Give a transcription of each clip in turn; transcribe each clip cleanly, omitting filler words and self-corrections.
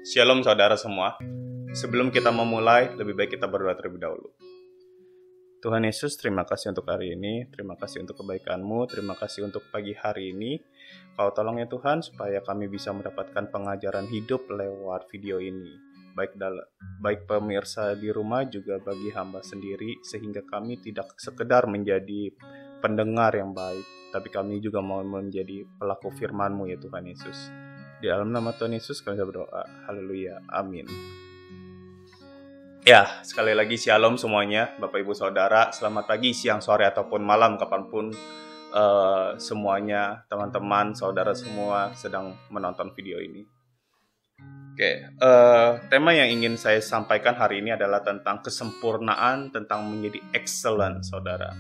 Shalom saudara semua. Sebelum kita memulai, lebih baik kita berdoa terlebih dahulu. Tuhan Yesus, terima kasih untuk hari ini, terima kasih untuk kebaikan-Mu, terima kasih untuk pagi hari ini. Kau tolong ya Tuhan, supaya kami bisa mendapatkan pengajaran hidup lewat video ini. Baik pemirsa di rumah juga bagi hamba sendiri, sehingga kami tidak sekedar menjadi pendengar yang baik, tapi kami juga mau menjadi pelaku firman-Mu ya Tuhan Yesus. Di dalam nama Tuhan Yesus kami berdoa. Haleluya. Amin. Ya, sekali lagi shalom semuanya, Bapak Ibu Saudara. Selamat pagi, siang, sore, ataupun malam, kapanpun semuanya, teman-teman, saudara semua sedang menonton video ini. Oke, tema yang ingin saya sampaikan hari ini adalah tentang kesempurnaan, tentang menjadi excellent, saudara.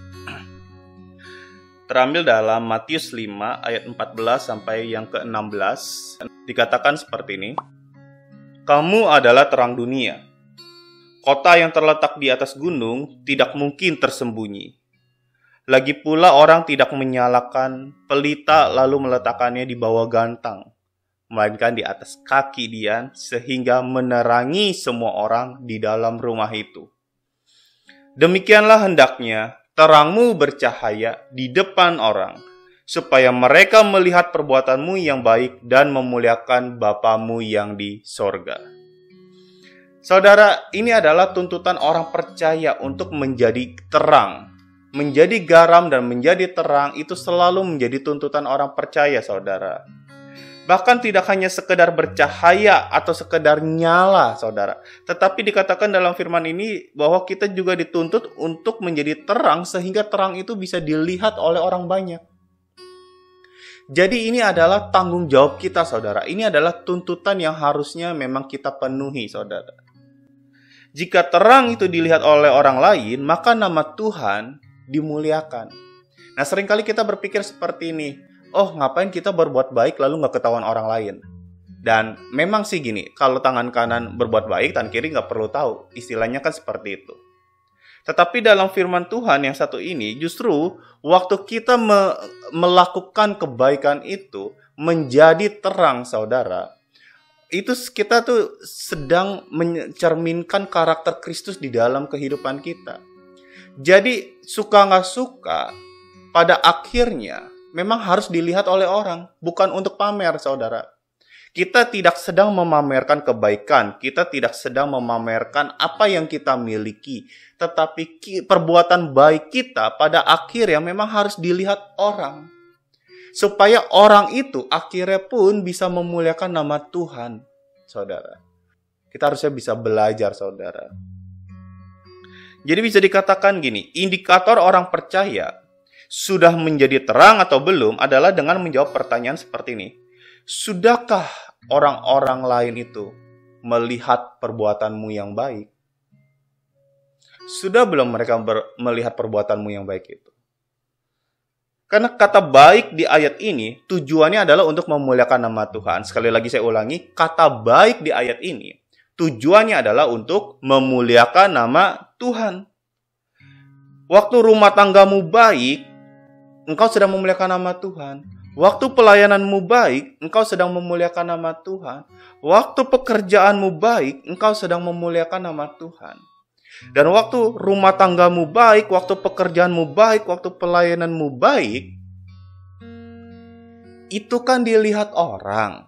Terambil dalam Matius 5 ayat 14 sampai yang ke-16. Dikatakan seperti ini. Kamu adalah terang dunia. Kota yang terletak di atas gunung tidak mungkin tersembunyi. Lagi pula orang tidak menyalakan pelita lalu meletakkannya di bawah gantang, melainkan di atas kaki dian sehingga menerangi semua orang di dalam rumah itu. Demikianlah hendaknya terangmu bercahaya di depan orang, supaya mereka melihat perbuatanmu yang baik dan memuliakan Bapamu yang di sorga. Saudara, ini adalah tuntutan orang percaya untuk menjadi terang. Menjadi garam dan menjadi terang itu selalu menjadi tuntutan orang percaya, saudara. Bahkan tidak hanya sekedar bercahaya atau sekedar nyala, saudara. Tetapi dikatakan dalam firman ini bahwa kita juga dituntut untuk menjadi terang sehingga terang itu bisa dilihat oleh orang banyak. Jadi ini adalah tanggung jawab kita, saudara. Ini adalah tuntutan yang harusnya memang kita penuhi, saudara. Jika terang itu dilihat oleh orang lain, maka nama Tuhan dimuliakan. Nah, seringkali kita berpikir seperti ini. Oh, ngapain kita berbuat baik lalu nggak ketahuan orang lain? Dan memang sih gini, kalau tangan kanan berbuat baik, tangan kiri nggak perlu tahu. Istilahnya kan seperti itu. Tetapi dalam firman Tuhan yang satu ini, justru waktu kita melakukan kebaikan itu menjadi terang, saudara. Itu kita tuh sedang mencerminkan karakter Kristus di dalam kehidupan kita. Jadi suka nggak suka, pada akhirnya memang harus dilihat oleh orang, bukan untuk pamer, saudara. Kita tidak sedang memamerkan kebaikan, kita tidak sedang memamerkan apa yang kita miliki, tetapi perbuatan baik kita pada akhirnya memang harus dilihat orang. Supaya orang itu akhirnya pun bisa memuliakan nama Tuhan, saudara. Kita harusnya bisa belajar, saudara. Jadi bisa dikatakan gini, indikator orang percaya sudah menjadi terang atau belum adalah dengan menjawab pertanyaan seperti ini. Sudahkah orang-orang lain itu melihat perbuatanmu yang baik? Sudah belum mereka melihat perbuatanmu yang baik itu? Karena kata baik di ayat ini tujuannya adalah untuk memuliakan nama Tuhan. Sekali lagi saya ulangi, kata baik di ayat ini tujuannya adalah untuk memuliakan nama Tuhan. Waktu rumah tanggamu baik, engkau sedang memuliakan nama Tuhan. Waktu pelayananmu baik, engkau sedang memuliakan nama Tuhan. Waktu pekerjaanmu baik, engkau sedang memuliakan nama Tuhan. Dan waktu rumah tanggamu baik, waktu pekerjaanmu baik, waktu pelayananmu baik, itu kan dilihat orang.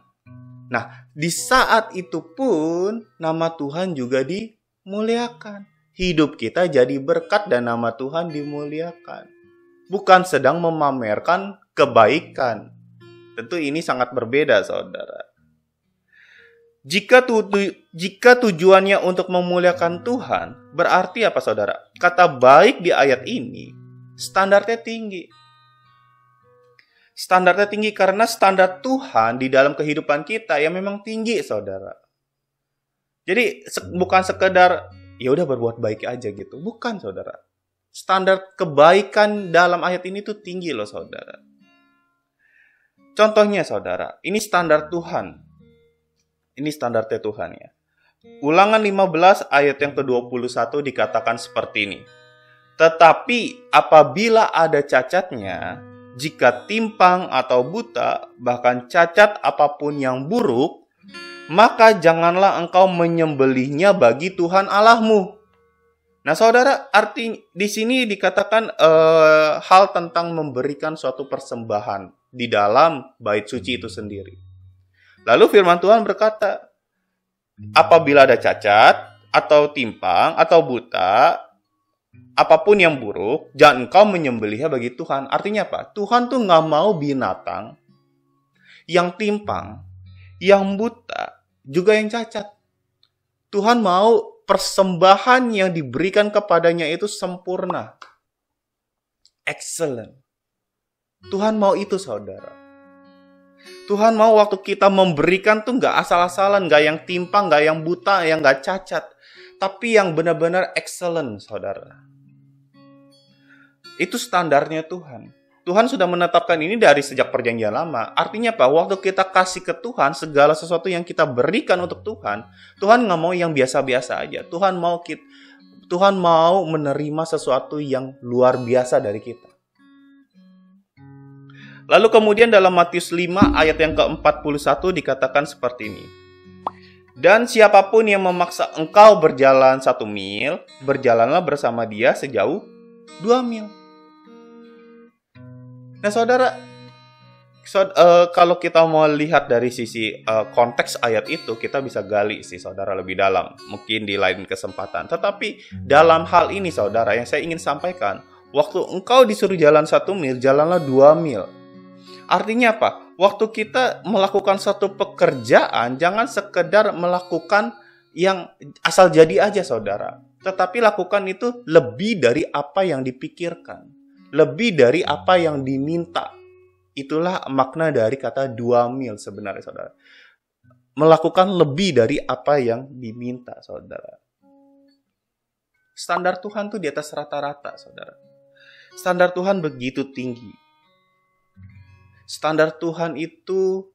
Nah, di saat itu pun nama Tuhan juga dimuliakan. Hidup kita jadi berkat dan nama Tuhan dimuliakan. Bukan sedang memamerkan kebaikan. Tentu ini sangat berbeda, saudara. Jika tujuannya untuk memuliakan Tuhan, berarti apa, saudara? Kata baik di ayat ini, standarnya tinggi. Standarnya tinggi karena standar Tuhan di dalam kehidupan kita yang memang tinggi, saudara. Jadi bukan sekedar, ya udah berbuat baik aja gitu. Bukan, saudara. Standar kebaikan dalam ayat ini tuh tinggi loh, saudara. Contohnya, saudara, ini standar Tuhan. Ini standarnya Tuhan ya. Ulangan 15 ayat yang ke-21 dikatakan seperti ini. Tetapi apabila ada cacatnya, jika timpang atau buta, bahkan cacat apapun yang buruk, maka janganlah engkau menyembelihnya bagi Tuhan Allahmu. Nah, saudara, arti di sini dikatakan hal tentang memberikan suatu persembahan di dalam bait suci itu sendiri. Lalu firman Tuhan berkata, apabila ada cacat, atau timpang, atau buta, apapun yang buruk, jangan engkau menyembelihnya bagi Tuhan. Artinya apa? Tuhan tuh nggak mau binatang yang timpang, yang buta, juga yang cacat. Tuhan mau persembahan yang diberikan kepadanya itu sempurna. Excellent. Tuhan mau itu, saudara. Tuhan mau waktu kita memberikan tuh nggak asal-asalan, nggak yang timpang, nggak yang buta, yang nggak cacat. Tapi yang benar-benar excellent, saudara. Itu standarnya Tuhan. Tuhan sudah menetapkan ini dari sejak perjanjian lama. Artinya apa? Waktu kita kasih ke Tuhan, segala sesuatu yang kita berikan untuk Tuhan, Tuhan nggak mau yang biasa-biasa aja. Tuhan mau menerima sesuatu yang luar biasa dari kita. Lalu kemudian dalam Matius 5 ayat yang ke-41 dikatakan seperti ini. Dan siapapun yang memaksa engkau berjalan 1 mil, berjalanlah bersama dia sejauh 2 mil. Nah, saudara, kalau kita mau lihat dari sisi konteks ayat itu, kita bisa gali sih, saudara, lebih dalam. Mungkin di lain kesempatan. Tetapi dalam hal ini, saudara, yang saya ingin sampaikan, waktu engkau disuruh jalan 1 mil, jalanlah 2 mil. Artinya apa? Waktu kita melakukan satu pekerjaan, jangan sekedar melakukan yang asal jadi aja, saudara. Tetapi lakukan itu lebih dari apa yang dipikirkan. Lebih dari apa yang diminta. Itulah makna dari kata 2 mil sebenarnya, saudara. Melakukan lebih dari apa yang diminta, saudara. Standar Tuhan tuh di atas rata-rata, saudara. Standar Tuhan begitu tinggi. Standar Tuhan itu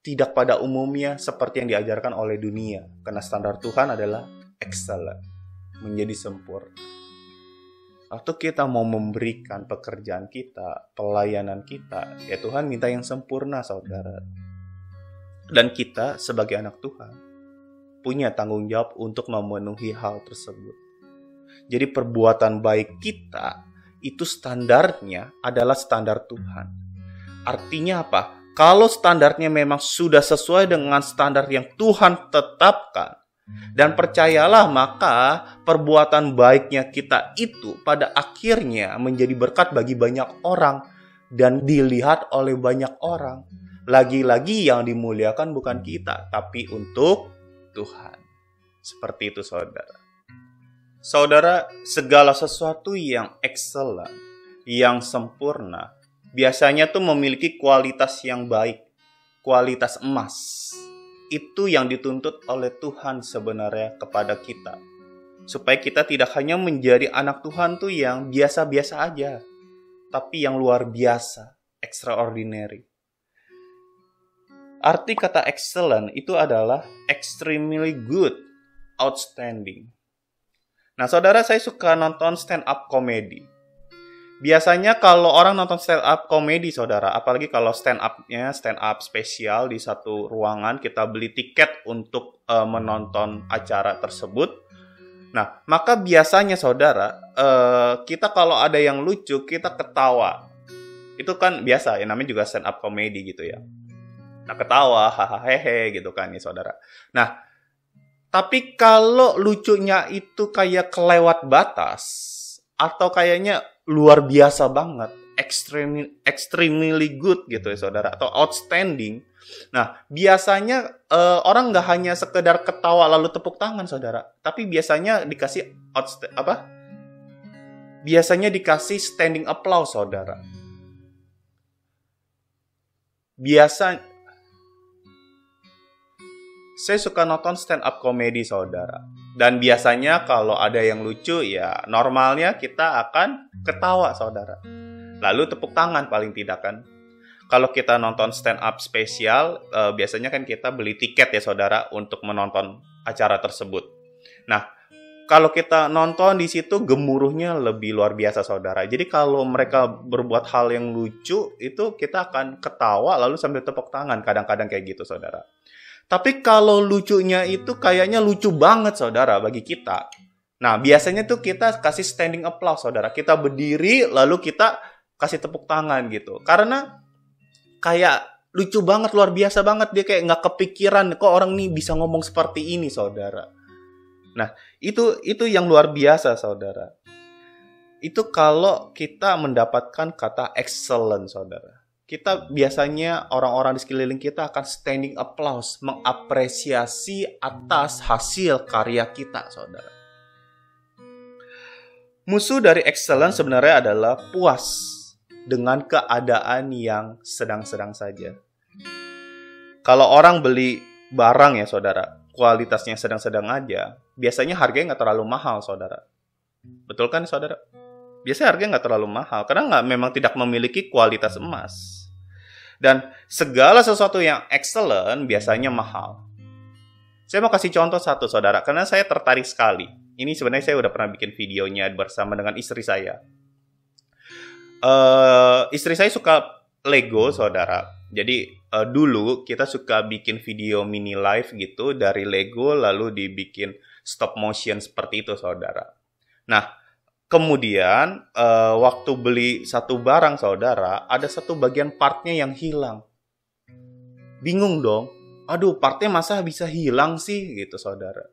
tidak pada umumnya seperti yang diajarkan oleh dunia. Karena standar Tuhan adalah excellent, menjadi sempurna. Waktu kita mau memberikan pekerjaan kita, pelayanan kita, ya Tuhan minta yang sempurna, saudara. Dan kita sebagai anak Tuhan punya tanggung jawab untuk memenuhi hal tersebut. Jadi perbuatan baik kita itu standarnya adalah standar Tuhan. Artinya apa? Kalau standarnya memang sudah sesuai dengan standar yang Tuhan tetapkan, dan percayalah, maka perbuatan baiknya kita itu pada akhirnya menjadi berkat bagi banyak orang dan dilihat oleh banyak orang. Lagi-lagi yang dimuliakan bukan kita, tapi untuk Tuhan. Seperti itu, saudara. Saudara, segala sesuatu yang excellent, yang sempurna, biasanya tuh memiliki kualitas yang baik, kualitas emas. Itu yang dituntut oleh Tuhan sebenarnya kepada kita. Supaya kita tidak hanya menjadi anak Tuhan tuh yang biasa-biasa aja, tapi yang luar biasa, extraordinary. Arti kata excellent itu adalah extremely good, outstanding. Nah, saudara, saya suka nonton stand up comedy. Biasanya kalau orang nonton stand up comedy, saudara, apalagi kalau stand up spesial di satu ruangan, kita beli tiket untuk menonton acara tersebut. Nah, maka biasanya, saudara, kita kalau ada yang lucu, kita ketawa. Itu kan biasa, ya namanya juga stand up comedy gitu ya. Nah, ketawa, hahaha gitu kan ya, saudara. Nah, tapi kalau lucunya itu kayak kelewat batas, atau kayaknya luar biasa banget, extremely good gitu ya, saudara, atau outstanding. Nah, biasanya orang nggak hanya sekedar ketawa lalu tepuk tangan, saudara, tapi biasanya dikasih biasanya dikasih standing applause, saudara. Saya suka nonton stand up comedy, saudara. Dan biasanya kalau ada yang lucu, ya normalnya kita akan ketawa, saudara. Lalu tepuk tangan paling tidak kan. Kalau kita nonton stand up spesial, biasanya kan kita beli tiket ya, saudara, untuk menonton acara tersebut. Nah, kalau kita nonton di situ gemuruhnya lebih luar biasa, saudara. Jadi kalau mereka berbuat hal yang lucu, itu kita akan ketawa lalu sambil tepuk tangan. Kadang-kadang kayak gitu, saudara. Tapi kalau lucunya itu kayaknya lucu banget saudara bagi kita. Nah, biasanya tuh kita kasih standing applause saudara. Kita berdiri lalu kita kasih tepuk tangan gitu. Karena kayak lucu banget, luar biasa banget. Dia kayak nggak kepikiran kok orang nih bisa ngomong seperti ini saudara. Nah, itu yang luar biasa saudara. Itu kalau kita mendapatkan kata excellent saudara. Kita biasanya orang-orang di sekeliling kita akan standing applause, mengapresiasi atas hasil karya kita, saudara. Musuh dari excellence sebenarnya adalah puas dengan keadaan yang sedang-sedang saja. Kalau orang beli barang ya, saudara, kualitasnya sedang-sedang aja, biasanya harganya nggak terlalu mahal, saudara. Betul kan, saudara? Biasanya harganya nggak terlalu mahal, karena memang tidak memiliki kualitas emas. Dan segala sesuatu yang excellent biasanya mahal. Saya mau kasih contoh satu, saudara, karena saya tertarik sekali. Ini sebenarnya saya udah pernah bikin videonya bersama dengan istri saya. Istri saya suka Lego, saudara. Jadi dulu kita suka bikin video mini live gitu dari Lego, lalu dibikin stop motion seperti itu, saudara. Nah, kemudian, waktu beli satu barang, saudara, ada satu bagian partnya yang hilang. Bingung dong. Aduh, partnya masa bisa hilang sih, gitu, saudara.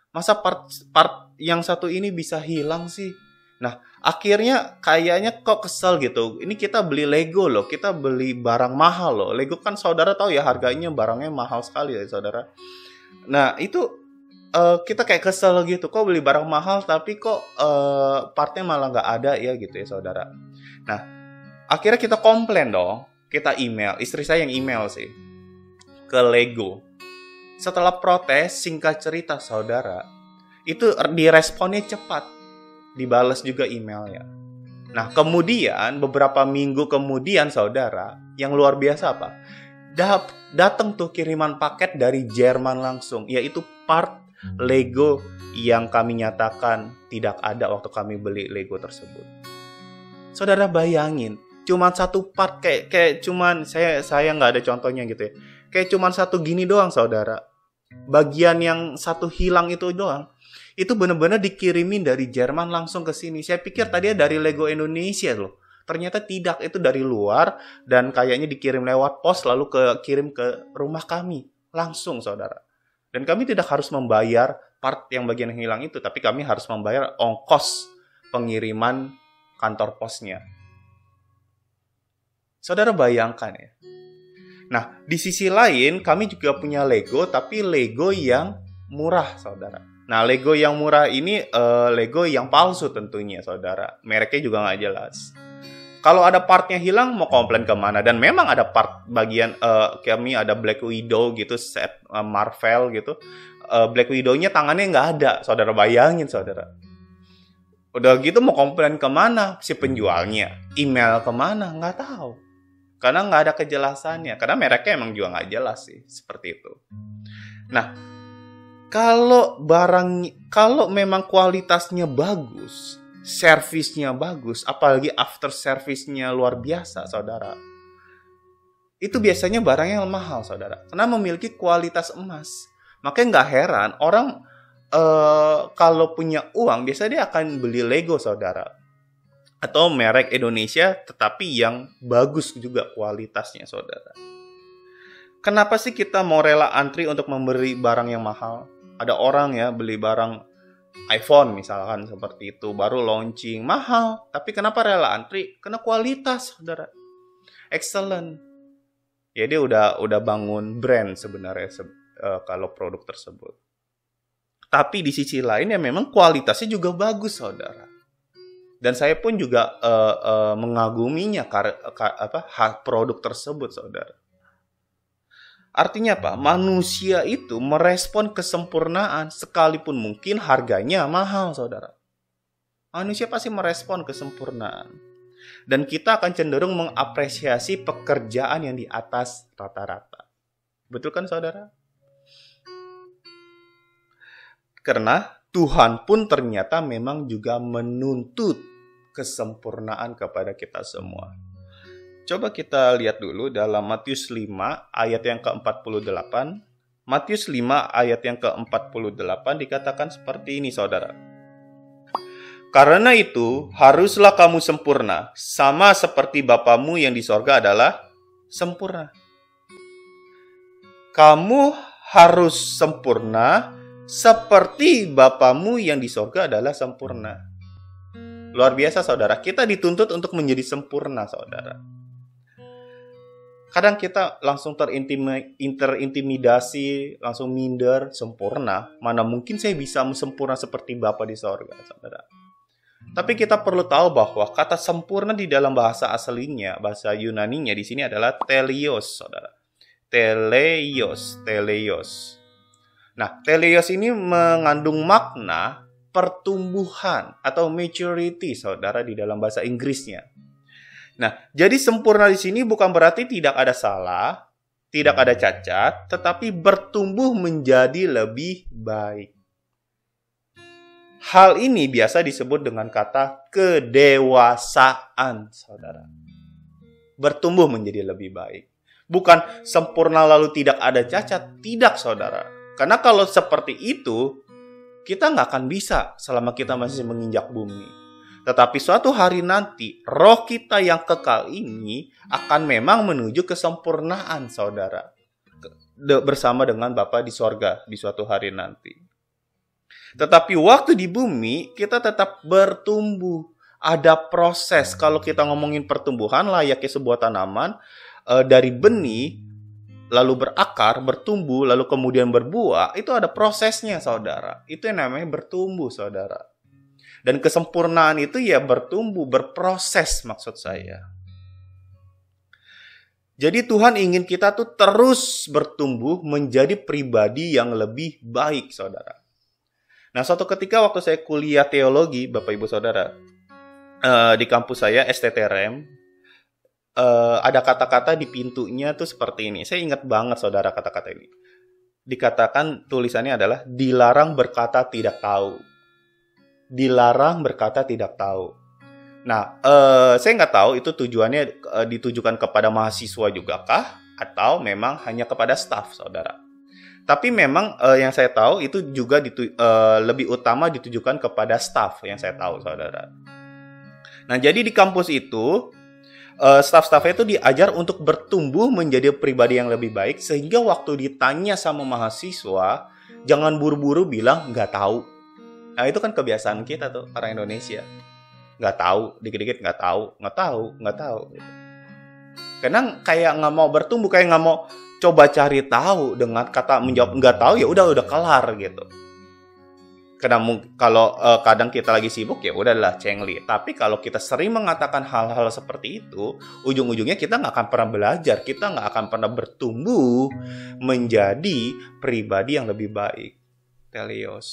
Masa part yang satu ini bisa hilang sih? Nah, akhirnya kayaknya kok kesel gitu. Ini kita beli Lego loh, kita beli barang mahal loh. Lego kan saudara tahu ya, harganya barangnya mahal sekali ya, saudara. Nah, itu kita kayak kesel gitu, kok beli barang mahal tapi kok partnya malah nggak ada ya gitu ya saudara. Nah, akhirnya kita komplain dong, kita email, istri saya yang email sih, ke Lego. Setelah protes, singkat cerita saudara, itu diresponnya cepat, dibales juga emailnya. Nah, kemudian beberapa minggu kemudian saudara, yang luar biasa apa? Datang tuh kiriman paket dari Jerman langsung, yaitu part Lego yang kami nyatakan tidak ada waktu kami beli Lego tersebut. Saudara bayangin, cuman satu part kayak cuman saya nggak ada contohnya gitu ya. Kayak cuman satu gini doang, saudara. Bagian yang satu hilang itu doang. Itu benar-benar dikirimin dari Jerman langsung ke sini. Saya pikir tadi dari Lego Indonesia loh. Ternyata tidak, itu dari luar dan kayaknya dikirim lewat pos lalu kirim ke rumah kami langsung, saudara. Dan kami tidak harus membayar part yang bagian yang hilang itu, tapi kami harus membayar ongkos pengiriman kantor posnya. Saudara bayangkan ya. Nah, di sisi lain kami juga punya Lego, tapi Lego yang murah, saudara. Nah, Lego yang murah ini Lego yang palsu tentunya, saudara. Mereknya juga nggak jelas. Kalau ada partnya hilang, mau komplain kemana? Dan memang ada part bagian, kami ada Black Widow gitu, set Marvel gitu. Black Widow-nya tangannya nggak ada, saudara bayangin, saudara. Udah gitu mau komplain kemana? Si penjualnya. Email kemana? Nggak tahu. Karena nggak ada kejelasannya. Karena mereknya emang juga nggak jelas sih, seperti itu. Nah, kalau memang kualitasnya bagus, servisnya bagus, apalagi after service-nya luar biasa, saudara. Itu biasanya barangnya yang mahal, saudara. Karena memiliki kualitas emas. Makanya nggak heran, orang kalau punya uang, biasanya dia akan beli Lego, saudara. Atau merek Indonesia, tetapi yang bagus juga kualitasnya, saudara. Kenapa sih kita mau rela antri untuk membeli barang yang mahal? Ada orang ya, beli barang iPhone misalkan seperti itu, baru launching, mahal. Tapi kenapa rela antri? Karena kualitas, saudara. Excellent. Ya dia udah bangun brand sebenarnya kalau produk tersebut. Tapi di sisi lain ya memang kualitasnya juga bagus, saudara. Dan saya pun juga mengaguminya produk tersebut, saudara. Artinya apa? Manusia itu merespon kesempurnaan sekalipun mungkin harganya mahal, saudara. Manusia pasti merespon kesempurnaan. Dan kita akan cenderung mengapresiasi pekerjaan yang di atas rata-rata. Betul kan, saudara? Karena Tuhan pun ternyata memang juga menuntut kesempurnaan kepada kita semua. Coba kita lihat dulu dalam Matius 5 ayat yang ke-48. Matius 5 ayat yang ke-48 dikatakan seperti ini, saudara. Karena itu, haruslah kamu sempurna, sama seperti Bapamu yang di sorga adalah sempurna. Kamu harus sempurna, seperti Bapamu yang di sorga adalah sempurna. Luar biasa, saudara. Kita dituntut untuk menjadi sempurna, saudara. Kadang kita langsung terintimidasi, langsung minder, sempurna. Mana mungkin saya bisa sempurna seperti Bapa di sorga, saudara. Tapi kita perlu tahu bahwa kata sempurna di dalam bahasa aslinya, bahasa Yunaninya di sini adalah teleios, saudara. Teleios. Nah, teleios ini mengandung makna pertumbuhan atau maturity, saudara, di dalam bahasa Inggrisnya. Nah, jadi sempurna di sini bukan berarti tidak ada salah, tidak ada cacat, tetapi bertumbuh menjadi lebih baik. Hal ini biasa disebut dengan kata kedewasaan, saudara. Bertumbuh menjadi lebih baik. Bukan sempurna lalu tidak ada cacat, tidak, saudara. Karena kalau seperti itu, kita nggak akan bisa selama kita masih menginjak bumi. Tetapi suatu hari nanti, roh kita yang kekal ini akan memang menuju kesempurnaan, saudara. Bersama dengan Bapa di sorga di suatu hari nanti. Tetapi waktu di bumi, kita tetap bertumbuh. Ada proses. Kalau kita ngomongin pertumbuhan, layaknya sebuah tanaman, dari benih, lalu berakar, bertumbuh, lalu kemudian berbuah, itu ada prosesnya, saudara. Itu yang namanya bertumbuh, saudara. Dan kesempurnaan itu ya bertumbuh, berproses maksud saya. Jadi Tuhan ingin kita tuh terus bertumbuh menjadi pribadi yang lebih baik, saudara. Nah, suatu ketika waktu saya kuliah teologi, Bapak Ibu Saudara, di kampus saya, STTRM, ada kata-kata di pintunya tuh seperti ini. Saya ingat banget, saudara, kata-kata ini. Dikatakan, tulisannya adalah, dilarang berkata tidak tahu. Dilarang berkata tidak tahu. Nah, saya nggak tahu itu tujuannya ditujukan kepada mahasiswa juga kah? Atau memang hanya kepada staf, saudara. Tapi memang yang saya tahu itu juga lebih utama ditujukan kepada staf yang saya tahu, saudara. Nah, jadi di kampus itu, staf-stafnya itu diajar untuk bertumbuh menjadi pribadi yang lebih baik, sehingga waktu ditanya sama mahasiswa, jangan buru-buru bilang nggak tahu. Nah, itu kan kebiasaan kita tuh, orang Indonesia. Nggak tahu, dikit-dikit nggak tahu. Gitu. Karena kayak nggak mau bertumbuh, kayak nggak mau coba cari tahu dengan kata menjawab nggak tahu, ya udah kelar gitu. Karena kalau kadang kita lagi sibuk, ya udahlah cengli. Tapi kalau kita sering mengatakan hal-hal seperti itu, ujung-ujungnya kita nggak akan pernah belajar, kita nggak akan pernah bertumbuh menjadi pribadi yang lebih baik. Teleios.